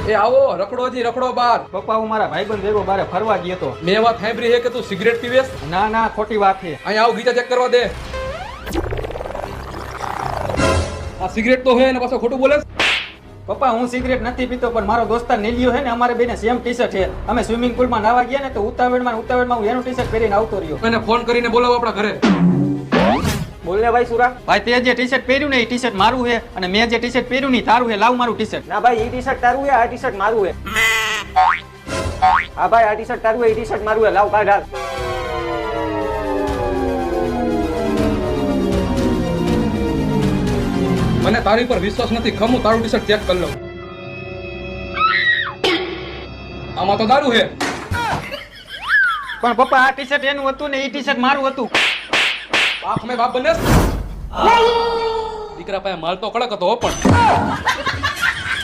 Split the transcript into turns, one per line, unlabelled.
એ આવો રખડોજી રખડો બાર.
પપ્પા હું મારા ભાઈબંધ ભેગો બારે ફરવા ગયો તો.
મેં વાત સાંભળી છે કે તું સિગરેટ પીવેસ?
ના ના ખોટી વાત છે.
અહીંયા આવ ગીતા ચેક કરવા દે. આ સિગરેટ તો હે ને પાછો ખોટું બોલે.
પપ્પા હું સિગરેટ નથી પીતો પણ મારો દોસ્તાર નીલિયો હે ને અમારે બેને સેમ ટી-શર્ટ છે. અમે સ્વિમિંગ પુલમાં નાવા ગયા ને તો ઉતાવળમાં હું એનું ટી-શર્ટ પહેરીને આવતો રહ્યો.
એને ફોન કરીને બોલાવો આપણા ઘરે.
બોલને ભાઈ સુરા.
ભાઈ તે જે ટી-શર્ટ પહેર્યું ને એ ટી-શર્ટ મારું છે અને મેં જે ટી-શર્ટ પહેર્યું ને તારું છે. લાવ મારું ટી-શર્ટ.
ના ભાઈ, એ ટી-શર્ટ તારું હે, આ ટી-શર્ટ મારું હે. હા ભાઈ, આ ટી-શર્ટ તારું હે, એ ટી-શર્ટ મારું હે. લાવ કાઢ હાલ.
મને તારી પર વિશ્વાસ નથી. ખમું તારું ટી-શર્ટ ચેક કરી લઉં. આમાં તો દારૂ હે.
પણ પપ્પા આ ટી-શર્ટ એનું હતું ને એ ટી-શર્ટ મારું હતું.
બાપ મેં બાપ બને. દીકરા પાસે માલ તો કડક હતો પણ